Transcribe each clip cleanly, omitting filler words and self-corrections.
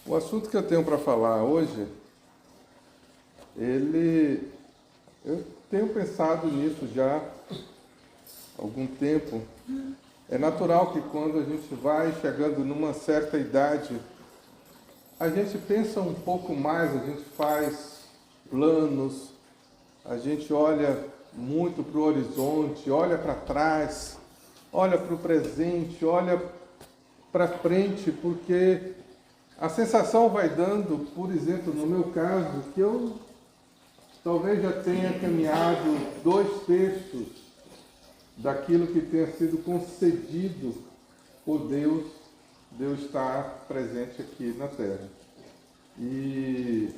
O assunto que eu tenho para falar hoje, eu tenho pensado nisso já há algum tempo. É natural que quando a gente vai chegando numa certa idade, a gente pensa um pouco mais, a gente faz planos, a gente olha muito para o horizonte, olha para trás, olha para o presente, olha para frente, porque a sensação vai dando, por exemplo, no meu caso, que eu talvez já tenha caminhado 2/3 daquilo que tenha sido concedido por Deus, Deus estar presente aqui na Terra. E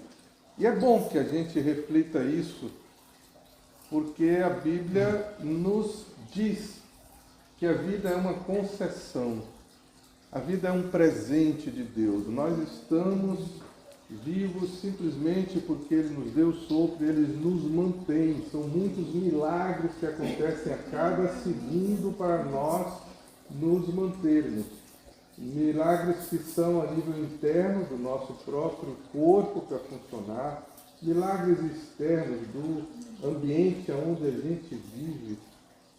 é bom que a gente reflita isso, porque a Bíblia nos diz que a vida é uma concessão. A vida é um presente de Deus. Nós estamos vivos simplesmente porque Ele nos deu sopro, Ele nos mantém. São muitos milagres que acontecem a cada segundo para nós nos mantermos. Milagres que são a nível interno do nosso próprio corpo para funcionar, milagres externos do ambiente onde a gente vive.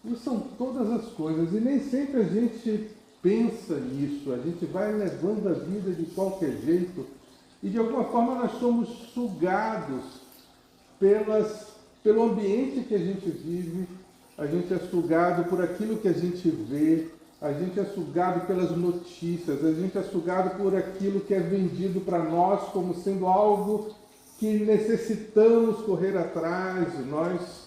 E são todas as coisas, e nem sempre a gente pensa nisso, a gente vai levando a vida de qualquer jeito, e de alguma forma nós somos sugados pelo ambiente que a gente vive, a gente é sugado por aquilo que a gente vê, a gente é sugado pelas notícias, a gente é sugado por aquilo que é vendido para nós como sendo algo que necessitamos correr atrás. Nós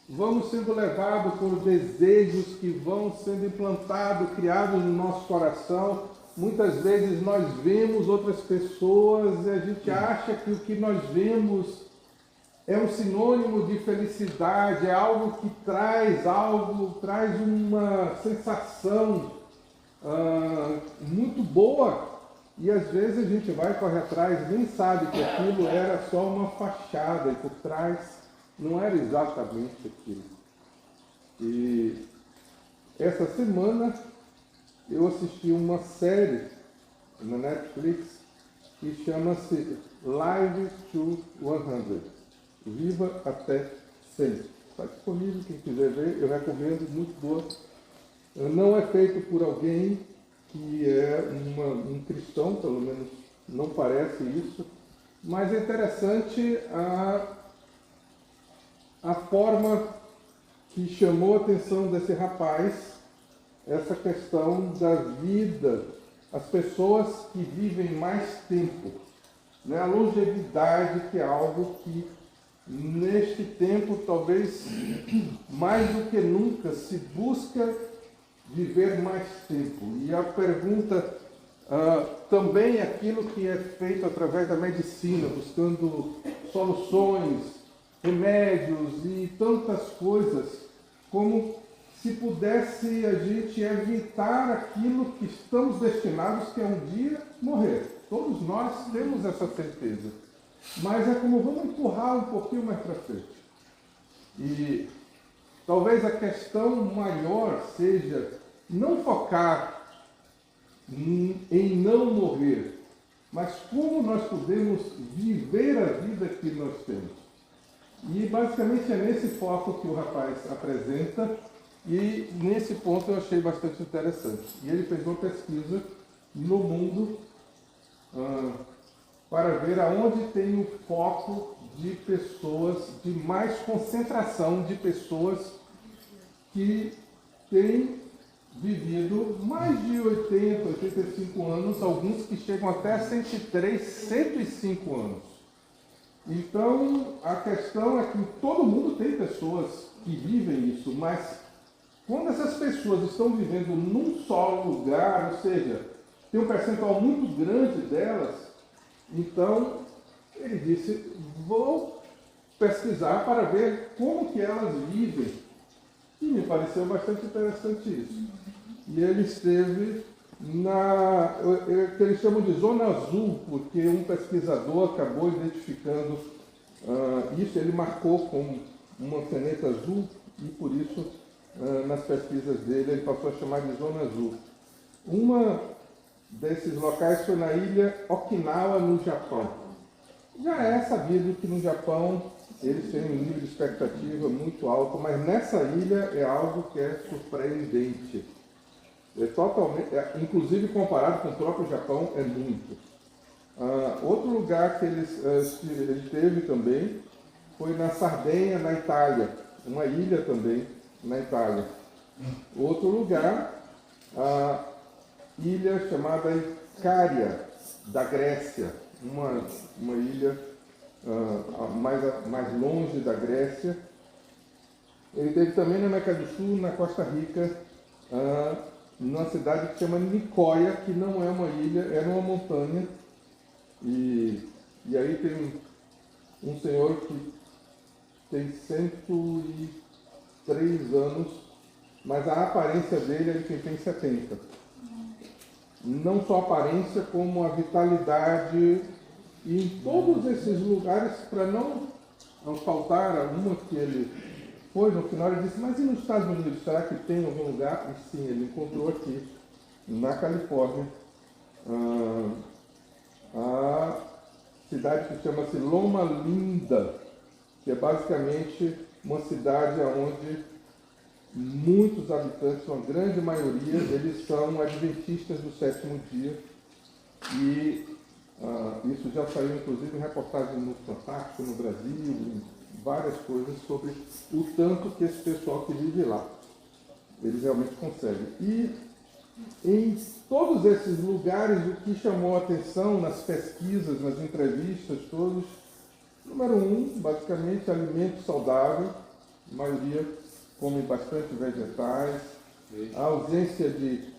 vamos sendo levados por desejos que vão sendo implantados, criados no nosso coração. Muitas vezes nós vemos outras pessoas e a gente acha que o que nós vemos é um sinônimo de felicidade, é algo que traz uma sensação muito boa. E às vezes a gente vai correr atrás, nem sabe que aquilo era só uma fachada e por trás não era exatamente aquilo. E essa semana eu assisti uma série na Netflix que chama-se Live to 100. Viva até 100. Está disponível, quem quiser ver, eu recomendo, muito boa. Não é feito por alguém que é um cristão, pelo menos não parece isso, mas é interessante a forma que chamou a atenção desse rapaz, essa questão da vida, as pessoas que vivem mais tempo, né? A longevidade, que é algo que neste tempo, talvez mais do que nunca, se busca viver mais tempo. E a pergunta também aquilo que é feito através da medicina, buscando soluções, remédios e tantas coisas, como se pudesse a gente evitar aquilo que estamos destinados, que é um dia morrer. Todos nós temos essa certeza. Mas é como vamos empurrar um pouquinho mais para frente. E talvez a questão maior seja não focar em não morrer, mas como nós podemos viver a vida que nós temos. E basicamente é nesse foco que o rapaz apresenta, e nesse ponto eu achei bastante interessante. E ele fez uma pesquisa no mundo para ver aonde tem o foco de pessoas, de mais concentração de pessoas que têm vivido mais de 80, 85 anos, alguns que chegam até 103, 105 anos. Então, a questão é que todo mundo tem pessoas que vivem isso, mas quando essas pessoas estão vivendo num só lugar, ou seja, tem um percentual muito grande delas, então, ele disse, vou pesquisar para ver como que elas vivem. E me pareceu bastante interessante isso. E ele esteve que eles chamam de zona azul, porque um pesquisador acabou identificando isso, ele marcou com uma caneta azul, e por isso, nas pesquisas dele, ele passou a chamar de zona azul. Uma desses locais foi na ilha Okinawa, no Japão. Já é sabido que no Japão eles têm um nível de expectativa muito alto, mas nessa ilha é algo que é surpreendente. É totalmente, inclusive comparado com o próprio Japão, é muito. Outro lugar que ele teve também foi na Sardenha, na Itália, uma ilha também na Itália. Outro lugar, a ilha chamada Icária, da Grécia, uma ilha mais longe da Grécia. Ele teve também na América do Sul, na Costa Rica, numa cidade que se chama Nicoya, que não é uma ilha, era uma montanha. E aí tem um senhor que tem 103 anos, mas a aparência dele é de quem tem 70. Não só a aparência, como a vitalidade. E em todos esses lugares, para não faltar alguma que ele foi, no final ele disse, mas e nos Estados Unidos, será que tem algum lugar? E sim, ele encontrou aqui, na Califórnia, a cidade que chama-se Loma Linda, que é basicamente uma cidade onde muitos habitantes, uma grande maioria, eles são adventistas do sétimo dia. E isso já saiu, inclusive, em reportagem no Fantástico, no Brasil, em várias coisas sobre o tanto que esse pessoal que vive lá, eles realmente conseguem. E em todos esses lugares, o que chamou a atenção nas pesquisas, nas entrevistas, todos, número 1, basicamente, alimento saudável, a maioria come bastante vegetais, a ausência de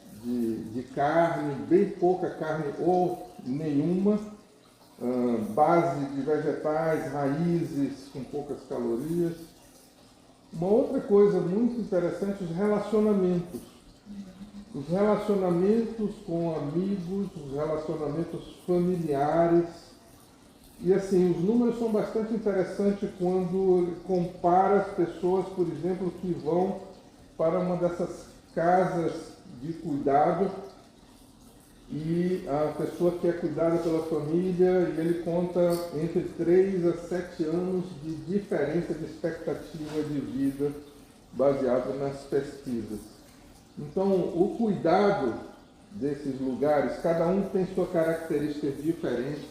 carne, bem pouca carne ou nenhuma, base de vegetais, raízes com poucas calorias. Uma outra coisa muito interessante, os relacionamentos. Os relacionamentos com amigos, os relacionamentos familiares. E assim, os números são bastante interessantes quando compara as pessoas, por exemplo, que vão para uma dessas casas de cuidado e a pessoa que é cuidada pela família, e ele conta entre 3 a 7 anos de diferença de expectativa de vida baseado nas pesquisas. Então, o cuidado desses lugares, cada um tem sua característica diferente,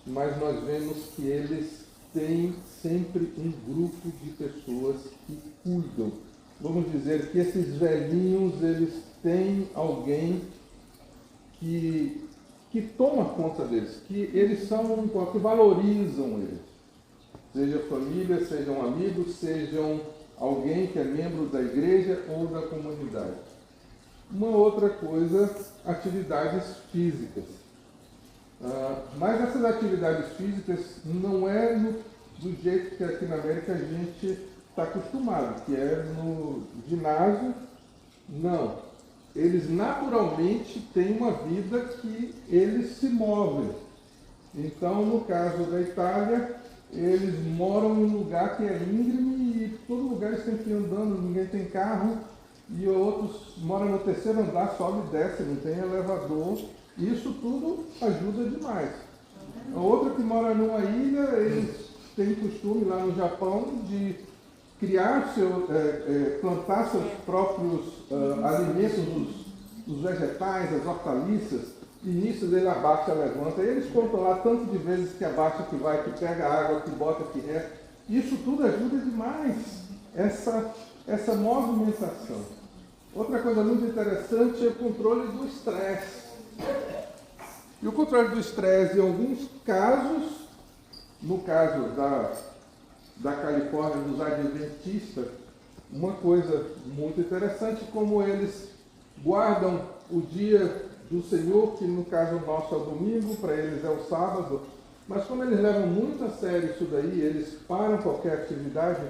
mas nós vemos que eles têm sempre um grupo de pessoas que cuidam. Vamos dizer que esses velhinhos, eles têm alguém que toma conta deles, que eles são, que valorizam eles. Seja família, sejam amigos, sejam alguém que é membro da igreja ou da comunidade. Uma outra coisa, atividades físicas. Mas essas atividades físicas não é do jeito que aqui na América a gente está acostumado, que é no ginásio. Não. Eles naturalmente têm uma vida que eles se movem. Então, no caso da Itália, eles moram em um lugar que é íngreme e todo lugar eles têm que ir andando, ninguém tem carro, e outros moram no terceiro andar, sobe e desce, não tem elevador. Isso tudo ajuda demais. A outra que mora numa ilha, eles têm costume lá no Japão de criar plantar seus próprios alimentos, os vegetais, as hortaliças, e nisso ele abaixa, levanta. E eles contam lá tanto de vezes que abaixa, que vai, que pega água, que bota, que resta. Isso tudo ajuda demais, essa movimentação. Outra coisa muito interessante é o controle do estresse. E o controle do estresse, em alguns casos, no caso da Califórnia, dos adventistas, uma coisa muito interessante, como eles guardam o dia do Senhor, que no caso nosso é o domingo, para eles é o sábado, mas como eles levam muito a sério isso daí, eles param qualquer atividade,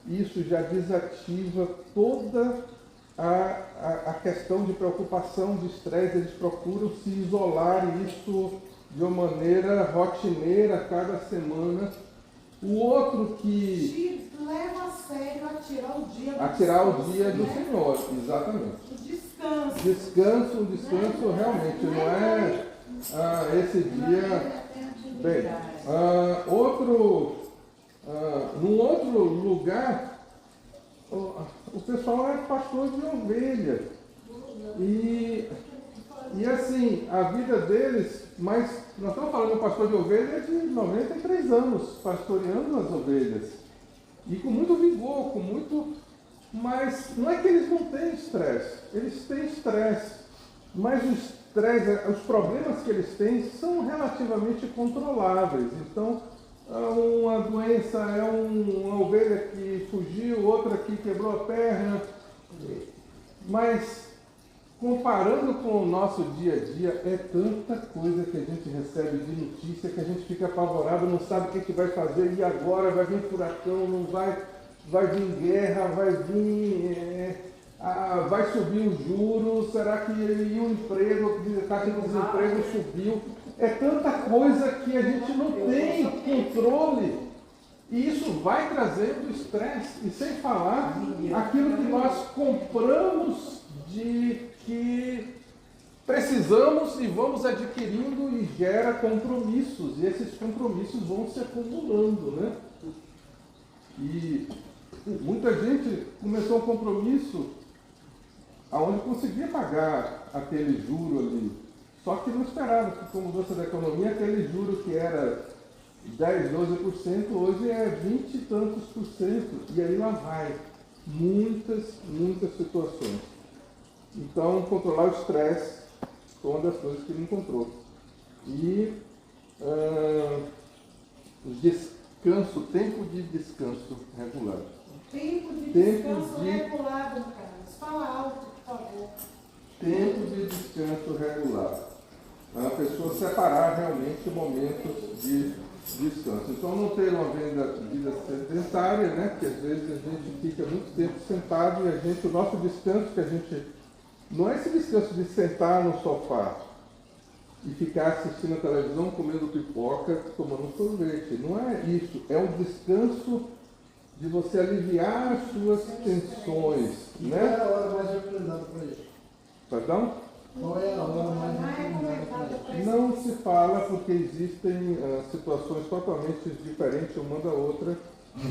isso já desativa toda a questão de preocupação, de estresse. Eles procuram se isolar, e isso de uma maneira rotineira, cada semana. O outro que... leva a sério a tirar o dia do Senhor, exatamente. O descanso. Um descanso realmente, não é esse dia... Bem, num outro lugar, o pessoal é pastor de ovelha. E assim, a vida deles, mas nós estamos falando de um pastor de ovelha de 93 anos, pastoreando as ovelhas. E com muito vigor, mas não é que eles não têm estresse, eles têm estresse. Mas o estresse, os problemas que eles têm são relativamente controláveis. Então, uma doença é uma ovelha que fugiu, outra que quebrou a perna. Mas, comparando com o nosso dia a dia, é tanta coisa que a gente recebe de notícia que a gente fica apavorado, não sabe o que vai fazer, e agora vai vir furacão, não vai vir guerra, vai vir... vai subir o juros, será que o emprego, a taxa de desemprego subiu? É tanta coisa que a gente não tem controle. E isso vai trazendo estresse. E sem falar aquilo que nós compramos de que precisamos e vamos adquirindo e gera compromissos. E esses compromissos vão se acumulando, né? E muita gente começou um compromisso aonde conseguia pagar aquele juro ali. Só que não esperava que com a mudança da economia, aquele juro que era 10, 12%, hoje é 20 e tantos por cento. E aí lá vai. Muitas situações. Então, controlar o estresse foi uma das coisas que ele encontrou. E descanso, tempo de descanso regular. Tempo de descanso regular, Carlos. Fala alto, por favor. Tempo de descanso regular. A pessoa separar realmente momentos de descanso. Então, não ter uma vida sedentária, né? Porque às vezes a gente fica muito tempo sentado e o nosso descanso que a gente... Não é esse descanso de sentar no sofá e ficar assistindo a televisão, comendo pipoca, tomando sorvete. Não é isso. É um descanso de você aliviar as suas tensões, né? Qual é a hora mais recomendada para isso? Perdão? Qual é a hora mais recomendada para isso? Não se fala porque existem situações totalmente diferentes uma da outra.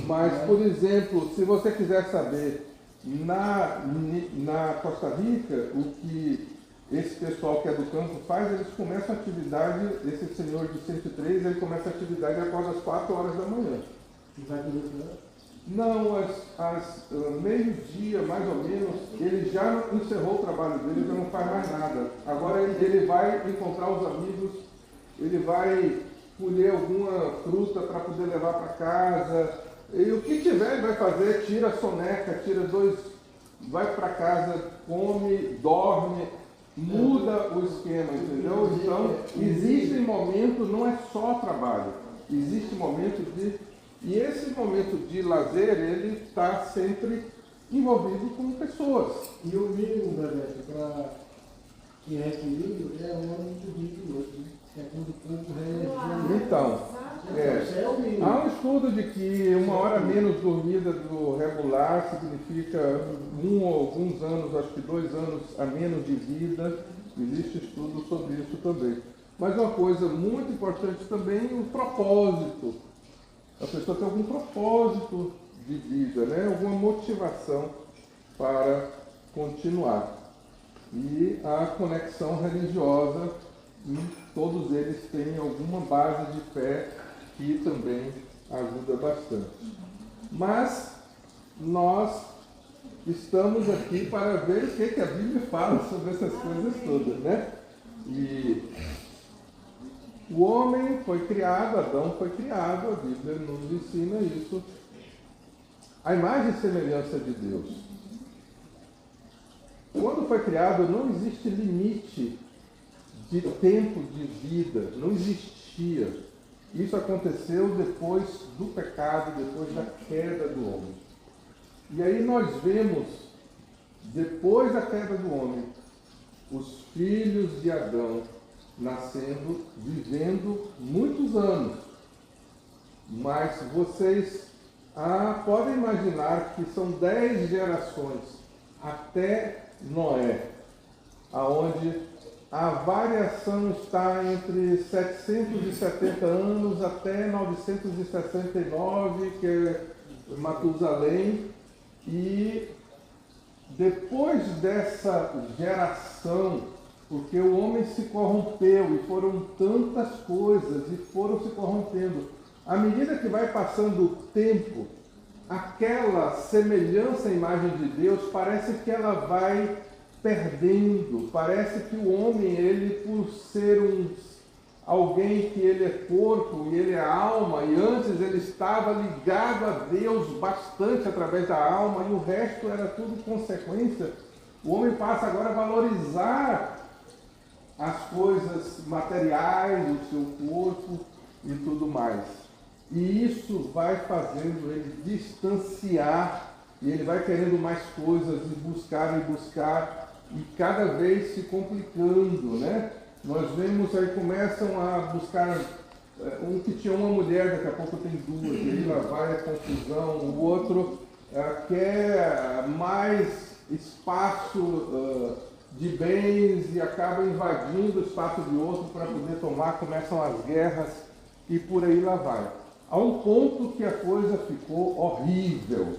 Mas, por exemplo, se você quiser saber na Costa Rica, o que esse pessoal que é do campo faz, eles começam a atividade, esse senhor de 103, ele começa a atividade após as 4 horas da manhã. E vai durar quanto? Não, meio-dia, mais ou menos, ele já encerrou o trabalho dele, já não faz mais nada. Agora ele vai encontrar os amigos, ele vai colher alguma fruta para poder levar para casa. E o que tiver ele vai fazer, tira a soneca, vai para casa, come, dorme, muda o esquema, entendeu? Então, existem momentos, não é só trabalho, existe momentos de... E esse momento de lazer, ele está sempre envolvido com pessoas. E o mínimo, Bebeto, para quem é equilíbrio, é 1 hora de dormir de noite, né? É quando o corpo reage. Então, há um estudo de que 1 hora menos dormida do regular significa alguns anos, acho que 2 anos a menos de vida. Existe estudo sobre isso também. Mas uma coisa muito importante também, o propósito. A pessoa tem algum propósito de vida, né? Alguma motivação para continuar. E a conexão religiosa, todos eles têm alguma base de fé que também ajuda bastante. Mas nós estamos aqui para ver o que a Bíblia fala sobre essas coisas todas, né? E o homem foi criado, Adão foi criado, a Bíblia nos ensina isso. A imagem e semelhança de Deus. Quando foi criado, não existe limite de tempo de vida, não existia. Isso aconteceu depois do pecado, depois da queda do homem. E aí nós vemos, depois da queda do homem, os filhos de Adão nascendo, vivendo muitos anos. mas vocês podem imaginar que são 10 gerações até Noé, aonde a variação está entre 770 anos até 969, que é Matusalém, e depois dessa geração, porque o homem se corrompeu e foram tantas coisas e foram se corrompendo, à medida que vai passando o tempo, aquela semelhança à imagem de Deus parece que ela vai perdendo. Parece que o homem, ele por ser alguém que ele é corpo e ele é alma, e antes ele estava ligado a Deus bastante através da alma, e o resto era tudo consequência. O homem passa agora a valorizar as coisas materiais, o seu corpo e tudo mais. E isso vai fazendo ele distanciar, e ele vai querendo mais coisas, e buscar, e cada vez se complicando, né? Nós vemos aí, começam a buscar, um que tinha uma mulher, daqui a pouco tem duas, e aí lá vai a confusão, o outro quer mais espaço de bens e acaba invadindo o espaço de outro para poder tomar, começam as guerras e por aí lá vai. A um ponto que a coisa ficou horrível,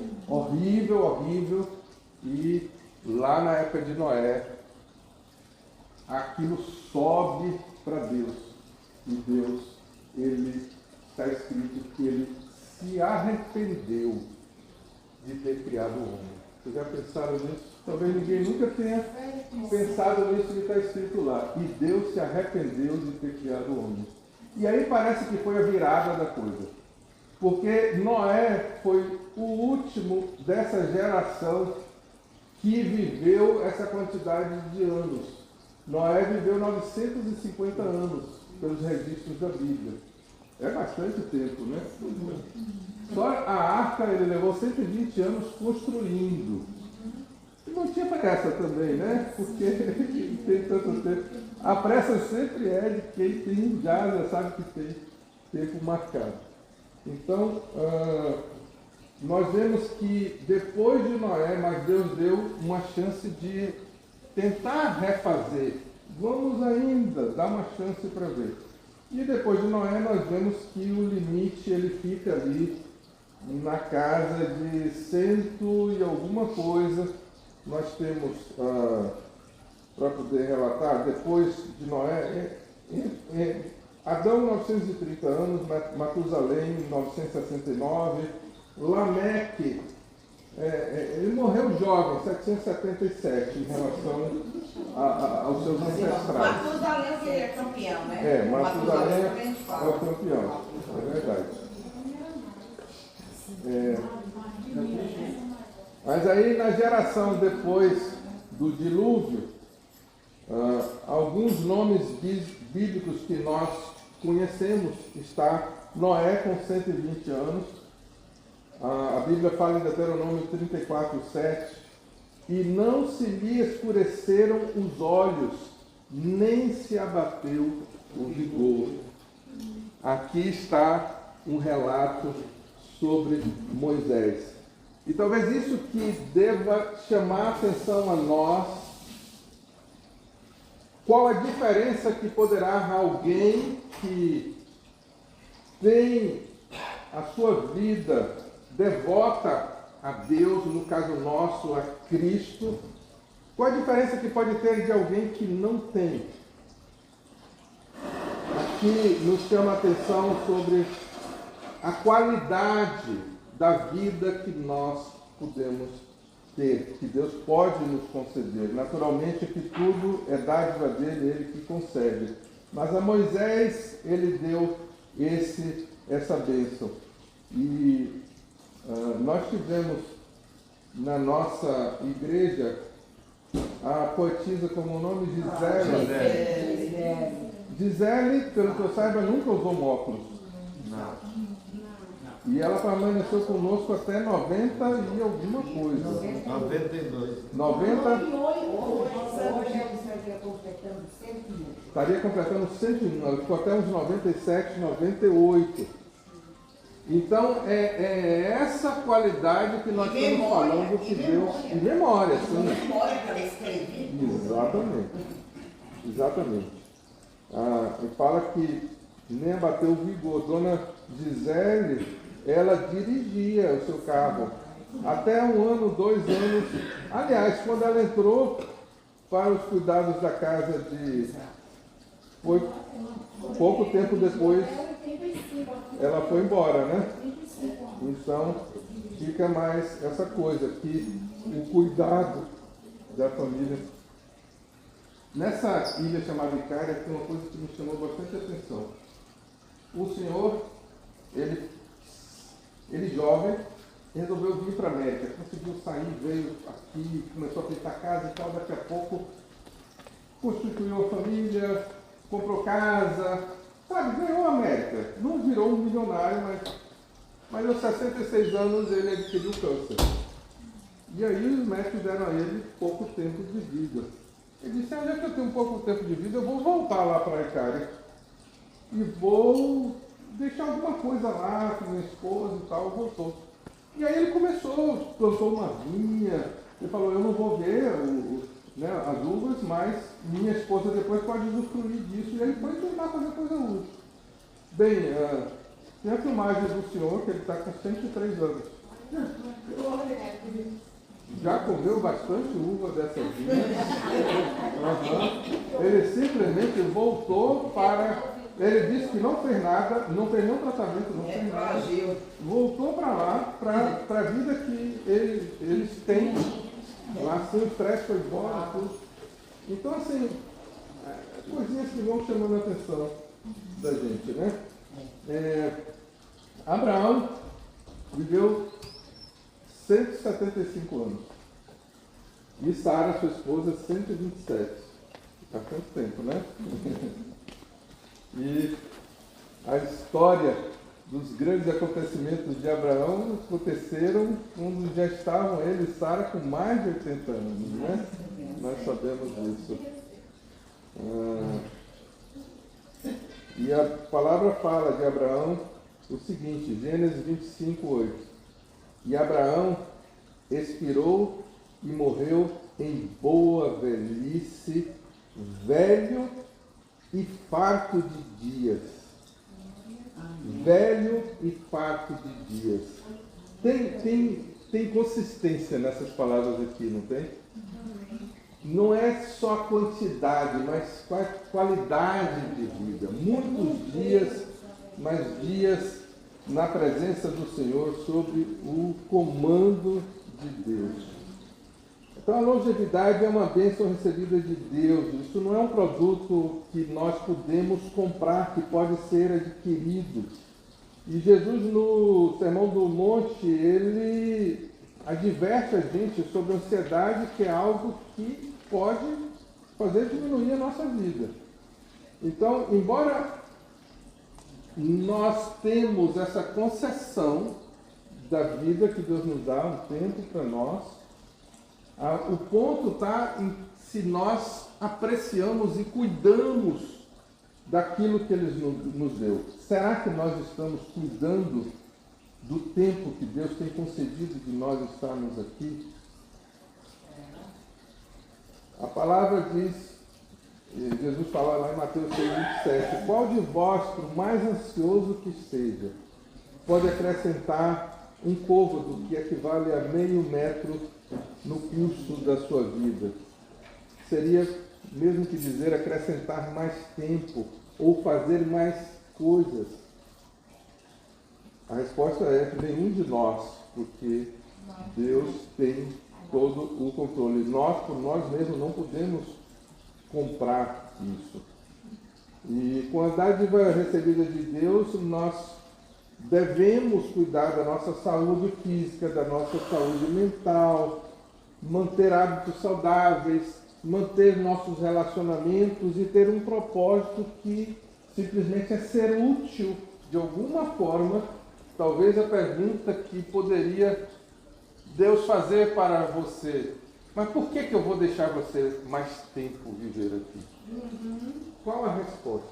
e lá na época de Noé, aquilo sobe para Deus. E Deus, ele está escrito que ele se arrependeu de ter criado o homem. Vocês já pensaram nisso? Talvez ninguém nunca tenha pensado nisso que está escrito lá. E Deus se arrependeu de ter criado o homem. E aí parece que foi a virada da coisa. Porque Noé foi o último dessa geração que viveu essa quantidade de anos. Noé viveu 950 anos, pelos registros da Bíblia. É bastante tempo, né? Só a arca ele levou 120 anos construindo. E não tinha pressa também, né? Porque tem tanto tempo. A pressa sempre é de quem tem já sabe que tem tempo marcado. Então, nós vemos que depois de Noé, mas Deus deu uma chance de tentar refazer. Vamos ainda dar uma chance para ver. E depois de Noé, nós vemos que o limite ele fica ali na casa de 100 e alguma coisa. Nós temos, para poder relatar, depois de Noé, Adão 930 anos, Matusalém 969, Lameque, ele morreu jovem, 777, em relação aos seus ancestrais. Matusalém que é campeão, né? Matusalém é o campeão, é verdade. Mas aí na geração depois do dilúvio, alguns nomes bíblicos que nós conhecemos está Noé com 120 anos. A Bíblia fala em Deuteronômio 34:7, e não se lhe escureceram os olhos, nem se abateu o vigor. Aqui está um relato sobre Moisés. E talvez isso que deva chamar a atenção a nós. Qual a diferença que poderá alguém que tem a sua vida devota a Deus, no caso nosso, a Cristo, qual a diferença que pode ter de alguém que não tem? Aqui nos chama a atenção sobre a qualidade da vida que nós podemos ter, que Deus pode nos conceder. Naturalmente que tudo é dádiva dele, ele que concede. Mas a Moisés, ele deu essa bênção. E nós tivemos na nossa igreja a poetisa como o nome Gisele. Gisele, pelo que eu saiba, nunca usou óculos. Não. E ela permaneceu conosco até 90 e alguma coisa. 92. 90? Estaria completando 101. Ela ficou até uns 97, 98. Então, é essa qualidade que nós estamos falando que Deus... E memória, sim. Memória para escrever. Exatamente. Ele fala que nem abateu o vigor. Dona Gisele, ela dirigia o seu carro. Até 1 ano, 2 anos. Aliás, quando ela entrou para os cuidados da casa foi pouco tempo depois ela foi embora, né? Então fica mais essa coisa, que o cuidado da família. Nessa ilha chamada Icária tem uma coisa que me chamou bastante atenção. O senhor, ele jovem, resolveu vir para a América, conseguiu sair, veio aqui, começou a pintar casa e tal, daqui a pouco constituiu a família, comprou casa, sabe, ganhou a América. Não virou um milionário, mas aos 66 anos ele adquiriu câncer. E aí os médicos deram a ele pouco tempo de vida. Ele disse, já que eu tenho pouco tempo de vida, eu vou voltar lá para a Icária e vou deixar alguma coisa lá com minha esposa e tal. Voltou. E aí ele começou, plantou uma vinha. Ele falou, eu não vou ver as uvas, mas minha esposa depois pode usufruir disso. E aí foi tentar fazer coisa útil. Bem, tem a filmagem do senhor, que ele está com 103 anos. Já comeu bastante uva dessa vinha. Ele simplesmente voltou para... Ele disse que não fez nada, não fez nenhum tratamento, não fez nada. Voltou para lá, para a vida que eles têm. Lá sem o estresse foi embora, tudo. Então, assim, coisinhas que vão chamando a atenção da gente, né? Abraão viveu 175 anos. E Sara, sua esposa, 127. Há quanto tempo, né? E a história dos grandes acontecimentos de Abraão aconteceram quando já estavam ele e Sara com mais de 80 anos, né? Nós sabemos disso. E a palavra fala de Abraão o seguinte, Gênesis 25, 8. E Abraão expirou e morreu em boa velhice, velho e farto de dias. Velho e farto de dias. Tem consistência nessas palavras aqui, não tem? Não é só a quantidade, mas a qualidade de vida. Muitos dias, mas dias na presença do Senhor, sob o comando de Deus. Então a longevidade é uma bênção recebida de Deus. Isso não é um produto que nós podemos comprar, que pode ser adquirido. E Jesus, no Sermão do Monte, ele adverte a gente sobre a ansiedade, que é algo que pode fazer diminuir a nossa vida. Então, embora nós temos essa concessão da vida que Deus nos dá, um tempo para nós, o ponto está em se nós apreciamos e cuidamos daquilo que Ele nos deu. Será que nós estamos cuidando do tempo que Deus tem concedido de nós estarmos aqui? A palavra diz, Jesus fala lá em Mateus 6,27, qual de vós, por mais ansioso que esteja, pode acrescentar um côvado que equivale a meio metro no curso da sua vida? Seria, mesmo que dizer, acrescentar mais tempo ou fazer mais coisas. A resposta é nenhum de nós, porque Deus tem todo o controle. Nós, por nós mesmos, não podemos comprar isso. E com a dádiva recebida de Deus, nós devemos cuidar da nossa saúde física, da nossa saúde mental, manter hábitos saudáveis, manter nossos relacionamentos e ter um propósito que simplesmente é ser útil de alguma forma. Talvez a pergunta que poderia Deus fazer para você, mas por que eu vou deixar você mais tempo viver aqui? Qual a resposta?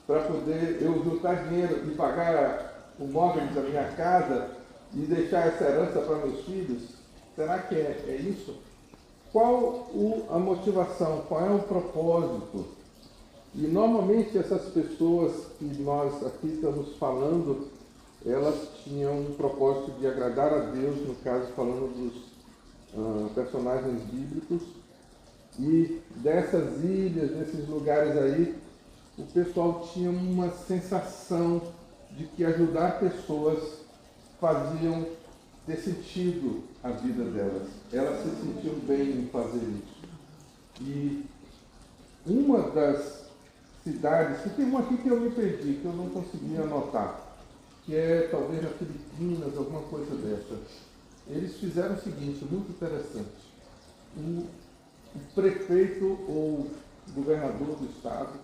para poder eu juntar dinheiro e pagar o mortgage da minha casa e deixar essa herança para meus filhos? Será que é isso? Qual a motivação? Qual é o propósito? E normalmente essas pessoas que nós aqui estamos falando, elas tinham um propósito de agradar a Deus, no caso falando dos personagens bíblicos, e dessas ilhas, desses lugares aí, o pessoal tinha uma sensação de que ajudar pessoas faziam ter sentido a vida delas. Elas se sentiam bem em fazer isso. E uma das cidades, e tem uma aqui que eu me perdi, que eu não consegui anotar, que é talvez na Filipinas, alguma coisa dessa. Eles fizeram o seguinte, muito interessante. O prefeito ou governador do estado,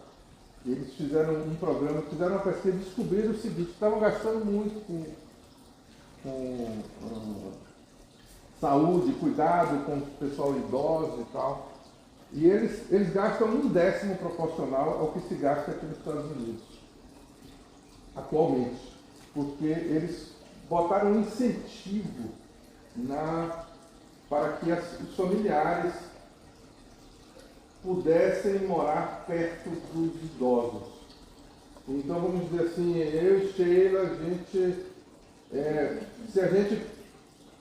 eles fizeram um programa, fizeram uma pesquisa e descobriram o seguinte: estavam gastando muito com saúde, cuidado com o pessoal idoso e tal. E eles gastam 1/10 proporcional ao que se gasta aqui nos Estados Unidos, atualmente. Porque eles botaram um incentivo para que os familiares pudessem morar perto dos idosos. Então, vamos dizer assim, eu e Sheila, se a gente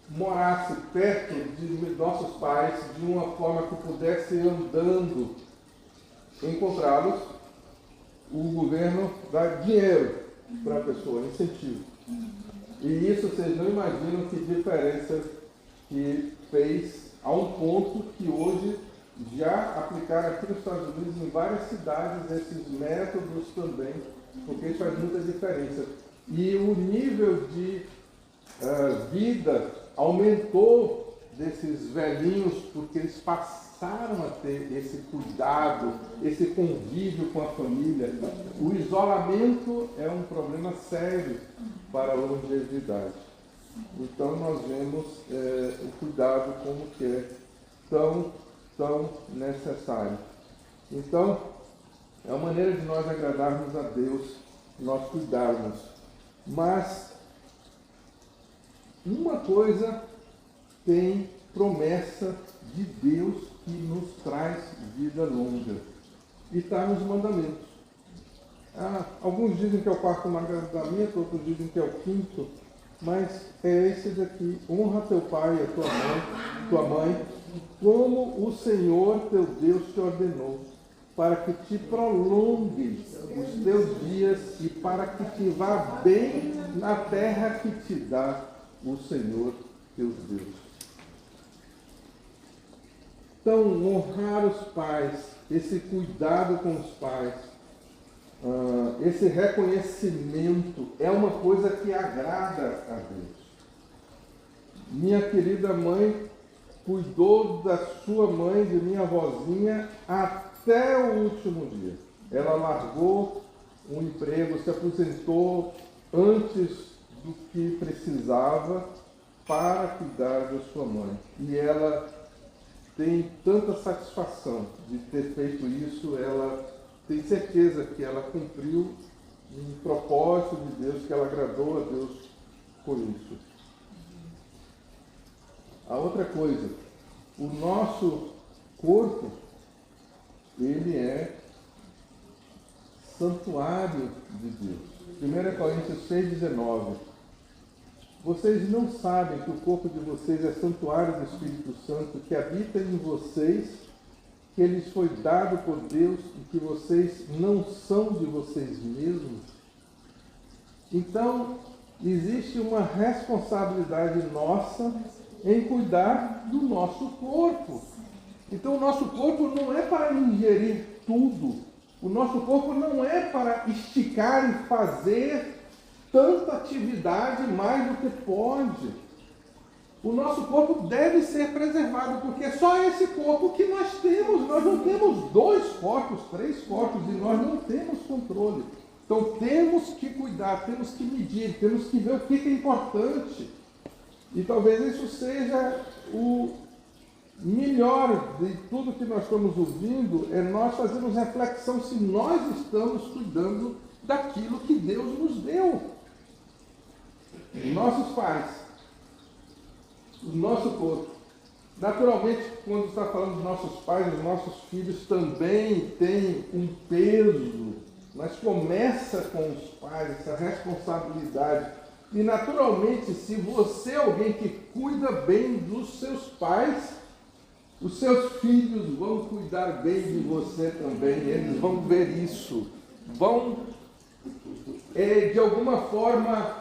morasse perto de nossos pais, de uma forma que pudesse ir andando, encontrá-los, o governo dá dinheiro para a pessoa, incentivo. E isso vocês não imaginam que diferença que fez a um ponto que hoje já aplicaram aqui nos Estados Unidos, em várias cidades, esses métodos também, porque isso faz muita diferença. E o nível de vida aumentou desses velhinhos, porque eles passaram a ter esse cuidado, esse convívio com a família. O isolamento é um problema sério para a longevidade. Então nós vemos o cuidado como que é tão necessário. Então, é uma maneira de nós agradarmos a Deus, nós cuidarmos. Mas uma coisa tem promessa de Deus que nos traz vida longa. E está nos mandamentos. Alguns dizem que é o 4º mandamento, outros dizem que é o 5º, mas é esse daqui: honra teu pai e a tua mãe, como o Senhor teu Deus te ordenou, para que te prolongue os teus dias e para que te vá bem na terra que te dá o Senhor teu Deus. Então, honrar os pais, esse cuidado com os pais, esse reconhecimento é uma coisa que agrada a Deus. Minha querida mãe cuidou da sua mãe, de minha avózinha, até o último dia. Ela largou um emprego, se aposentou antes do que precisava para cuidar da sua mãe. E ela tem tanta satisfação de ter feito isso, ela tem certeza que ela cumpriu um propósito de Deus, que ela agradou a Deus por isso. A outra coisa, o nosso corpo, ele é santuário de Deus. 1 Coríntios 6,19. Vocês não sabem que o corpo de vocês é santuário do Espírito Santo, que habita em vocês, que lhes foi dado por Deus e que vocês não são de vocês mesmos? Então, existe uma responsabilidade nossa em cuidar do nosso corpo. Então, o nosso corpo não é para ingerir tudo. O nosso corpo não é para esticar e fazer tanta atividade mais do que pode. O nosso corpo deve ser preservado, porque é só esse corpo que nós temos. Nós não temos 2 corpos, 3 corpos, e nós não temos controle. Então temos que cuidar, temos que medir, temos que ver o que é importante. E talvez isso seja o melhor de tudo que nós estamos ouvindo, é nós fazermos reflexão se nós estamos cuidando daquilo que Deus nos deu. Nossos pais, o nosso corpo. Naturalmente, quando está falando dos nossos pais, os nossos filhos também têm um peso, mas começa com os pais, essa responsabilidade. E naturalmente, se você é alguém que cuida bem dos seus pais, os seus filhos vão cuidar bem de você também, eles vão ver isso, vão, de alguma forma,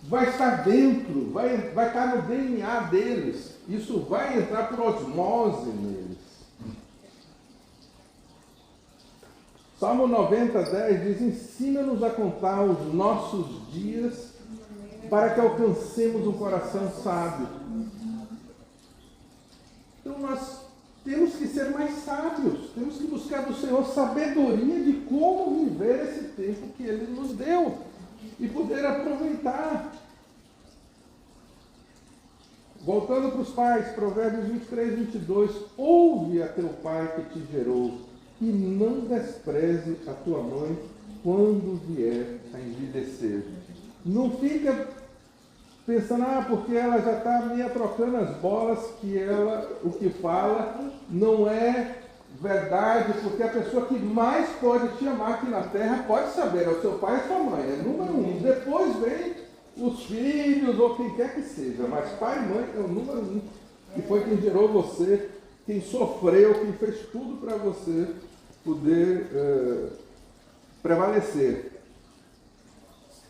vai estar dentro, vai estar no DNA deles, isso vai entrar por osmose neles. Salmo 90:10 diz: ensina-nos a contar os nossos dias para que alcancemos um coração sábio. Então nós temos que ser mais sábios, temos que buscar do Senhor sabedoria de como viver esse tempo que Ele nos deu e poder aproveitar. Voltando para os pais, Provérbios 23:22, ouve a teu pai que te gerou e não despreze a tua mãe quando vier a envelhecer. Não fica pensando, porque ela já está meio trocando as bolas, que ela, o que fala, não é verdade, porque a pessoa que mais pode te amar aqui na terra pode saber, é o seu pai e sua mãe, é número 1. Depois vem os filhos ou quem quer que seja, mas pai e mãe é o número 1, que foi quem gerou você, quem sofreu, quem fez tudo para você poder prevalecer.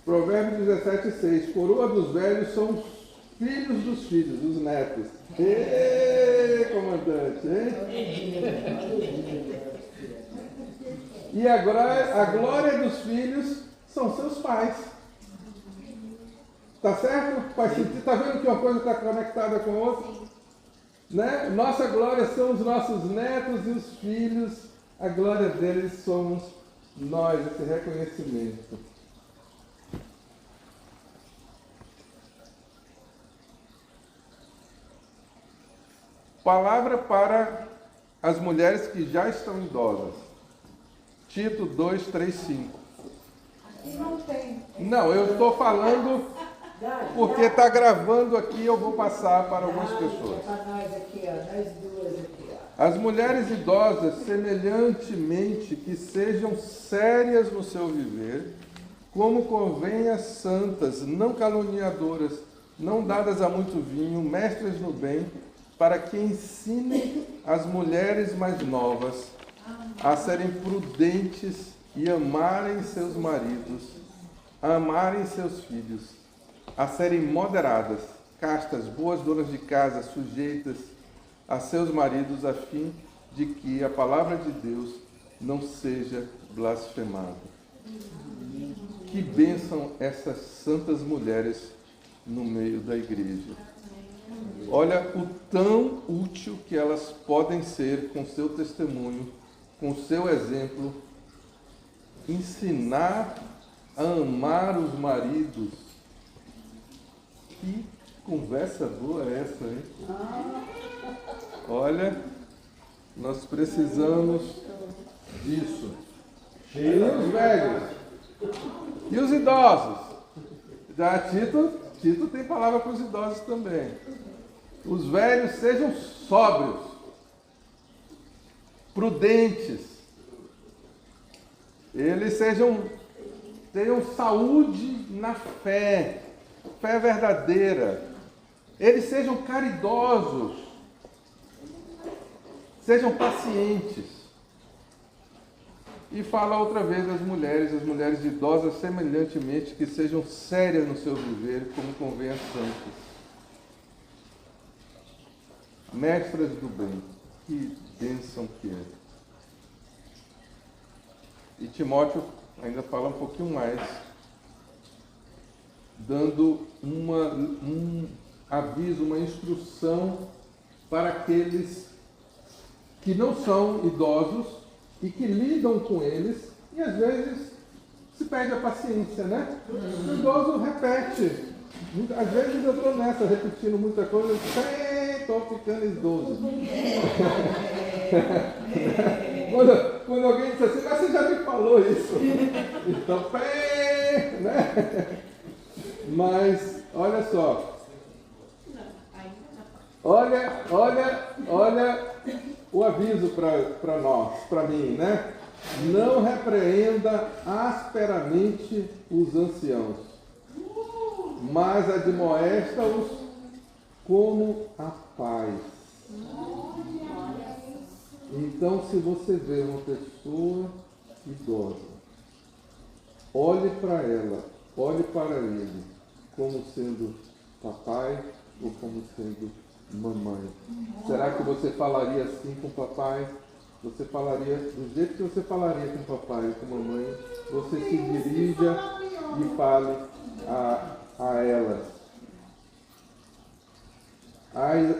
Provérbios 17:6, coroa dos velhos são os filhos dos filhos, os netos. Ê, comandante, hein? E a glória dos filhos são seus pais. Tá certo? Faz sentido? Está vendo que uma coisa está conectada com a outra? Né? Nossa glória são os nossos netos e os filhos. A glória deles somos nós, esse reconhecimento. Palavra para as mulheres que já estão idosas. Tito 2:3-5. Aqui não tem. Não, eu estou falando porque está gravando aqui, eu vou passar para algumas pessoas. Para nós aqui, ó, nós duas aqui, ó. As mulheres idosas, semelhantemente, que sejam sérias no seu viver, como convém às santas, não caluniadoras, não dadas a muito vinho, mestras no bem, para que ensinem as mulheres mais novas a serem prudentes e amarem seus maridos, a amarem seus filhos, a serem moderadas, castas, boas donas de casa, sujeitas a seus maridos, a fim de que a palavra de Deus não seja blasfemada. Que bênção essas santas mulheres no meio da igreja. Olha o tão útil que elas podem ser com seu testemunho, com seu exemplo, ensinar a amar os maridos. Que conversa boa é essa, hein? Olha, nós precisamos disso. E os velhos? E os idosos? Já Tito tem palavra para os idosos também. Os velhos sejam sóbrios, prudentes, eles tenham saúde na fé verdadeira, eles sejam caridosos, sejam pacientes. E fala outra vez as mulheres idosas, semelhantemente, que sejam sérias no seu viver, como convém às santas. Mestras do bem, que bênção que é. E Timóteo ainda fala um pouquinho mais, dando um aviso, uma instrução para aqueles que não são idosos e que lidam com eles e às vezes se perde a paciência, né? O idoso repete. Às vezes eu estou nessa, repetindo muita coisa, estou ficando idoso. quando alguém diz assim, mas você já me falou isso. Então, né? Mas, olha só. Olha o aviso para nós, para mim, né? Não repreenda asperamente os anciãos, mas admoesta-os como a paz. Então, se você vê uma pessoa idosa, olhe para ela, olhe para ele, como sendo papai ou como sendo mamãe. Será que você falaria assim com o papai? Você falaria do jeito que você falaria com o papai ou com a mamãe? Você se dirija e fale a elas.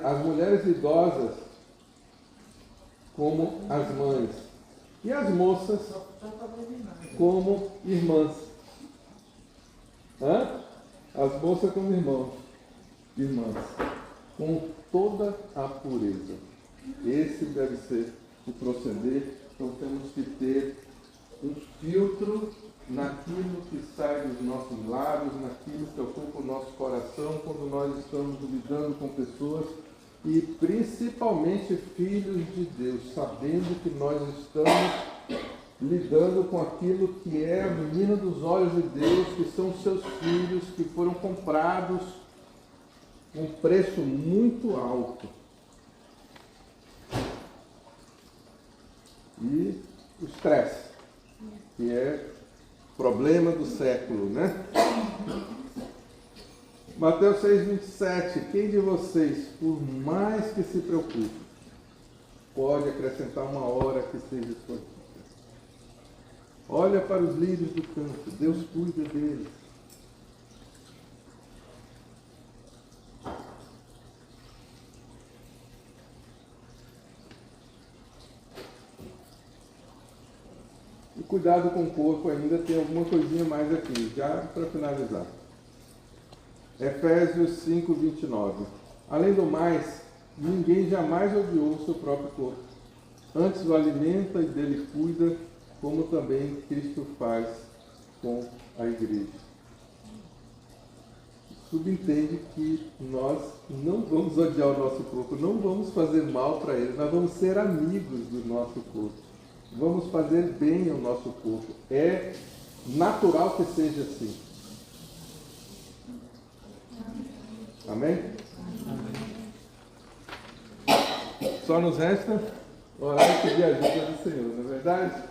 As mulheres idosas como as mães e as moças como irmãs. As moças como irmãs, com toda a pureza. Esse deve ser o proceder. Então temos que ter um filtro naquilo que sai dos nossos lábios, naquilo que ocupa o nosso coração quando nós estamos lidando com pessoas e principalmente filhos de Deus, sabendo que nós estamos lidando com aquilo que é a menina dos olhos de Deus, que são seus filhos, que foram comprados com um preço muito alto. E o estresse, que é o problema do século, né? Mateus 6,27. Quem de vocês, por mais que se preocupe, pode acrescentar uma hora que seja sua vida? Olha para os lírios do campo, Deus cuida deles. E cuidado com o corpo ainda, tem alguma coisinha mais aqui, já para finalizar. Efésios 5:29. Além do mais, ninguém jamais odiou o seu próprio corpo. Antes o alimenta e dele cuida, como também Cristo faz com a igreja. Subentende que nós não vamos odiar o nosso corpo, não vamos fazer mal para ele, nós vamos ser amigos do nosso corpo. Vamos fazer bem ao nosso corpo. É natural que seja assim. Amém? Só nos resta orar e pedir a ajuda do Senhor, não é verdade?